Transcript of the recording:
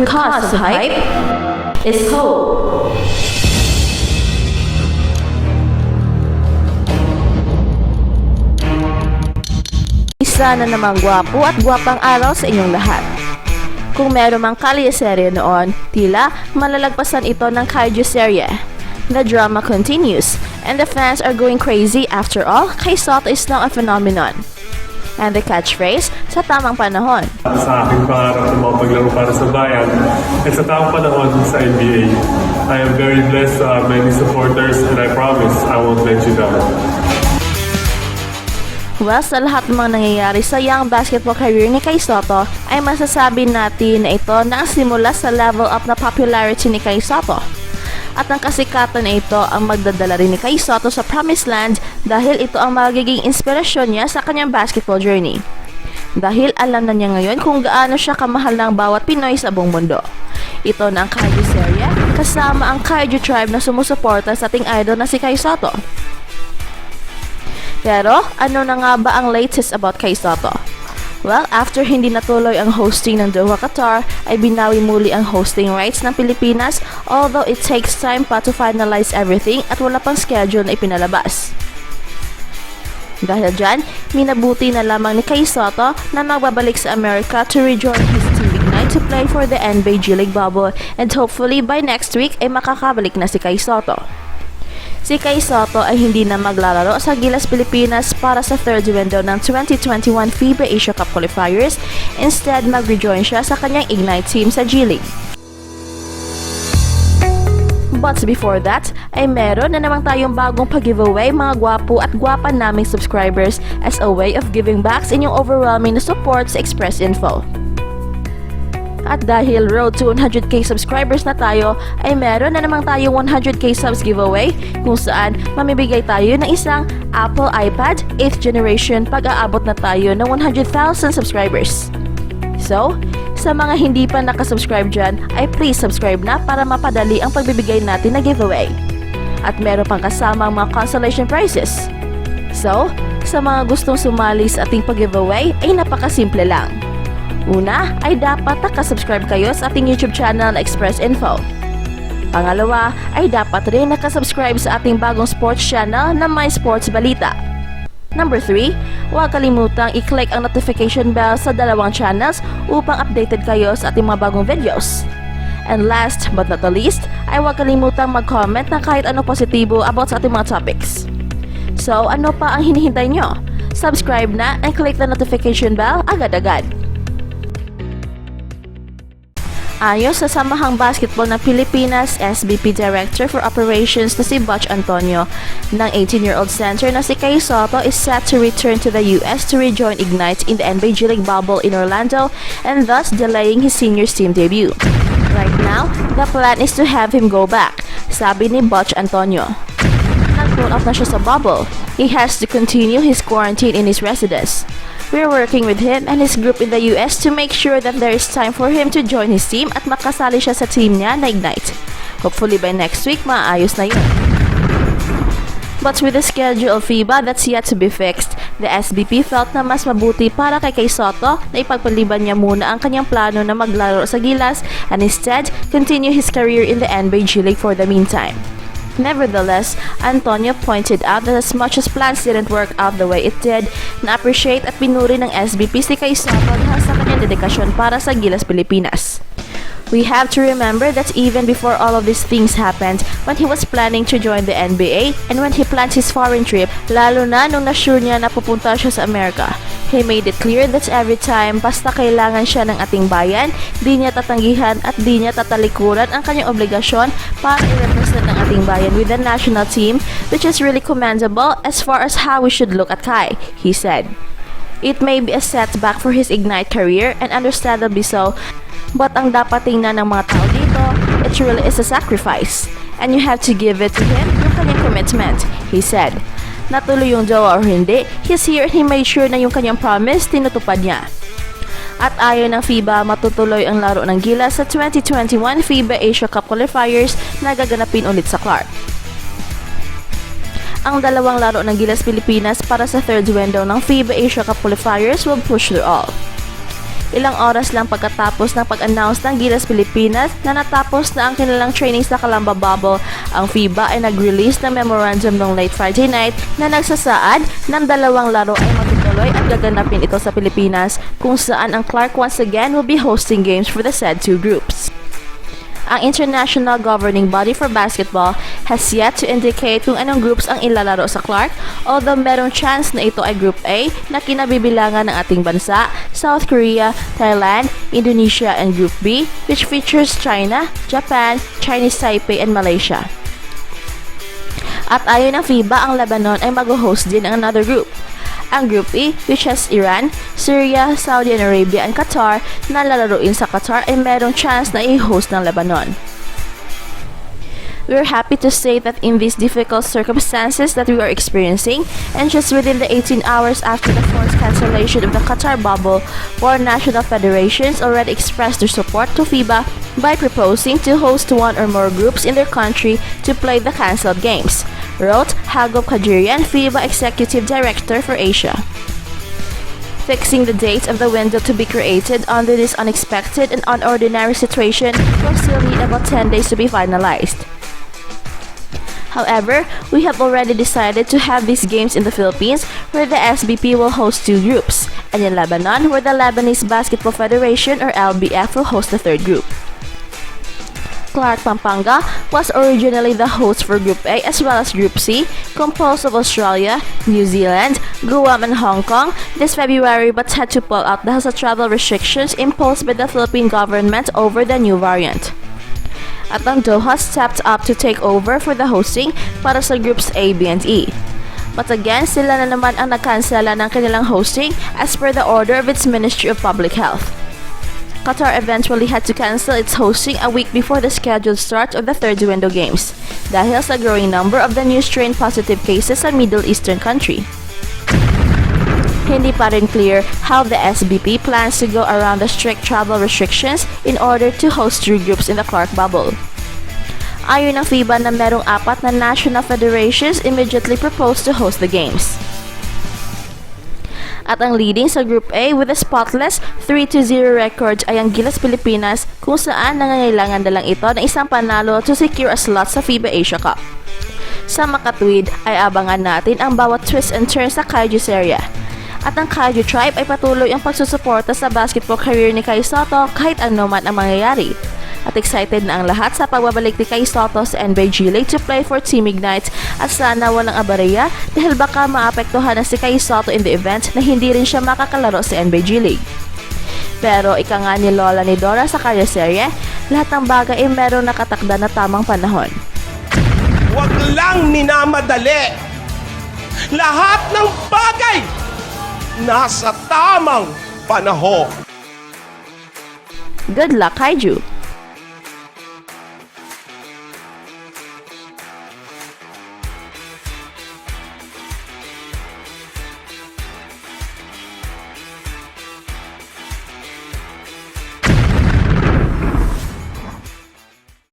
root cause of hype is hope. Isa na namang gwapo at gwapang araw sa inyong lahat. Kung meron mang kalye-serye noon, tila malalagpasan ito ng kaiju serye. The drama continues, and the fans are going crazy. After all, Kay Soto is now a phenomenon. And the catchphrase, sa tamang panahon. Sa aking pangarap na mapaglaro para sa bayan at sa tamang panahon sa NBA. I am very blessed to have many supporters and I promise I won't let you down. Well, sa lahat ng mga nangyayari sa young basketball career ni Kay Soto, ay masasabi natin na ito na ang simula sa level up na popularity ni Kay Soto. At ang kasikatan na ito ang magdadala rin ni Kay Soto sa Promised Land dahil ito ang magiging inspirasyon niya sa kanyang basketball journey. Dahil alam na niya ngayon kung gaano siya kamahal ng bawat Pinoy sa buong mundo. Ito na ang Kaiju serye kasama ang Kaiju tribe na sumusuporta sa ating idol na si Kay Soto. Pero ano na nga ba ang latest about Kay Soto? Well, after hindi natuloy ang hosting ng Doha, Qatar, ay binawi muli ang hosting rights ng Pilipinas, although it takes time pa to finalize everything at wala pang schedule na ipinalabas. Dahil dyan, minabuti na lamang ni Kay Soto na magbabalik sa Amerika to rejoin his team Ignite to play for the NBA G League bubble, and hopefully by next week ay makakabalik na si Kay Soto. Si Kay Soto ay hindi na maglalaro sa Gilas Pilipinas para sa third window ng 2021 FIBA Asia Cup Qualifiers. Instead, mag-rejoin siya sa kanyang Ignite team sa G League. But before that, ay meron na naman tayong bagong pag-giveaway mga gwapo at gwapa naming subscribers as a way of giving back sa inyong overwhelming na support sa Express Info. At dahil road to 100k subscribers na tayo, ay meron na naman tayong 100k subs giveaway kung saan mamibigay tayo ng isang Apple iPad 8th generation pag-aabot na tayo ng 100,000 subscribers. So, sa mga hindi pa nakasubscribe dyan, ay please subscribe na para mapadali ang pagbibigay natin na giveaway. At meron pang kasama ang mga consolation prizes. So, sa mga gustong sumali sa ating pag-giveaway ay napakasimple lang. Una ay dapat nakasubscribe kayo sa ating YouTube channel na Express Info. Pangalawa ay dapat rin nakasubscribe sa ating bagong sports channel na My Sports Balita. Number 3, huwag kalimutang i-click ang notification bell sa dalawang channels upang updated kayo sa ating mga bagong videos. And last but not the least, ay huwag kalimutang mag-comment ng kahit ano positibo about sa ating mga topics. So ano pa ang hinihintay nyo? Subscribe na and click the notification bell agad-agad. Ayon sa Samahang Basketball ng Pilipinas, SBP Director for Operations na si Butch Antonio, ng 18-year-old center na si Kay Soto is set to return to the US to rejoin Ignite in the NBA G League bubble in Orlando and thus delaying his senior team debut. Right now, the plan is to have him go back, sabi ni Butch Antonio. Nag-pull up na siya sa bubble. He has to continue his quarantine in his residence. We're working with him and his group in the US to make sure that there is time for him to join his team at makasali siya sa team niya na Ignite. Hopefully by next week, maayos na yun. But with the schedule of FIBA that's yet to be fixed, the SBP felt na mas mabuti para kay Kay Soto na ipagpaliban niya muna ang kanyang plano na maglaro sa Gilas and instead continue his career in the NBA G League for the meantime. Nevertheless, Antonio pointed out that as much as plans didn't work out the way it did, na-appreciate at pinuri ng SBP si Kay Soto dahil sa kanyang dedikasyon para sa Gilas Pilipinas. We have to remember that even before all of these things happened, when he was planning to join the NBA and when he planned his foreign trip, lalo na nung na-sure niya na pupunta siya sa Amerika, he made it clear that every time basta kailangan siya ng ating bayan, di niya tatanggihan at di niya tatalikuran ang kanyang obligasyon para i-represent ang ating bayan with the national team, which is really commendable as far as how we should look at Kai, he said. It may be a setback for his Ignite career and understandably so, but ang dapat tingnan ng mga tao dito, it really is a sacrifice. And you have to give it to him yung kanyang commitment, he said. Natuloy yung jowa or hindi, he's here and he made sure na yung kanyang promise tinutupad niya. At ayon ng FIBA, matutuloy ang laro ng Gilas sa 2021 FIBA Asia Cup Qualifiers na gaganapin ulit sa Clark. Ang dalawang laro ng Gilas Pilipinas para sa third window ng FIBA Asia Cup Qualifiers will push through all. ilang oras lang pagkatapos ng pag-announce ng Gilas Pilipinas na natapos na ang kanilang training sa Calamba Bubble, ang FIBA ay nag-release ng memorandum noong late Friday night na nagsasaad ng 2 laro ay matutuloy at gaganapin ito sa Pilipinas, kung saan ang Clark once again will be hosting games for the said 2 groups. Ang International Governing Body for Basketball has yet to indicate kung anong groups ang ilalaro sa Clark, although merong chance na ito ay Group A na kinabibilangan ng ating bansa, South Korea, Thailand, Indonesia, and Group B, which features China, Japan, Chinese Taipei, and Malaysia. At ayon ng FIBA, ang Lebanon ay mag-host din ng another group. Ang Group E, which has Iran, Syria, Saudi Arabia, and Qatar, na lalaruin sa Qatar ay merong chance na i-host ng Lebanon. We're happy to say that in these difficult circumstances that we are experiencing, and just within the 18 hours after the forced cancellation of the Qatar bubble, 4 national federations already expressed their support to FIBA by proposing to host 1 or more groups in their country to play the cancelled games, wrote Hagop Kajirian, FIBA Executive Director for Asia. Fixing the dates of the window to be created under this unexpected and unordinary situation will still need about 10 days to be finalized. However, we have already decided to have these games in the Philippines, where the SBP will host 2 groups, and in Lebanon, where the Lebanese Basketball Federation or LBF will host the 3rd group. Clark Pampanga was originally the host for Group A as well as Group C, composed of Australia, New Zealand, Guam, and Hong Kong this February, but had to pull out dahil sa travel restrictions imposed by the Philippine government over the new variant. At ang Doha stepped up to take over for the hosting para sa Groups A, B, and E. But again, sila na naman ang nakansela ng kanilang hosting as per the order of its Ministry of Public Health. Qatar eventually had to cancel its hosting a week before the scheduled start of the 3rd window games dahil sa growing number of the new strain positive cases sa Middle Eastern country. Hindi pa rin clear how the SBP plans to go around the strict travel restrictions in order to host 3 groups in the Clark bubble. Ayon ng FIBA na merong 4 na national federations immediately proposed to host the games. At ang leading sa Group A with a spotless 3-0 record ay ang Gilas Pilipinas, kung saan nangangailangan na lang ito ng isang panalo to secure a slot sa FIBA Asia Cup. Sa makatwid ay abangan natin ang bawat twist and turn sa Kaiju Serie. At ang Kaiju Tribe ay patuloy ang pagsusuporta sa basketball career ni Kai Sotto kahit ano man ang mangyayari. At excited na ang lahat sa pagbabalik ni Kai Sotto sa NBA G League to play for Team Ignite, at sana walang abareya dahil baka maapektuhan na si Kai Sotto in the event na hindi rin siya makakalaro sa NBA G League. Pero ika nga ni Lola ni Dora sa Karyaserye, lahat ng bagay ay merong nakatakda na tamang panahon. Huwag lang minamadali. Lahat ng bagay nasa tamang panahon. Good luck, Kaiju!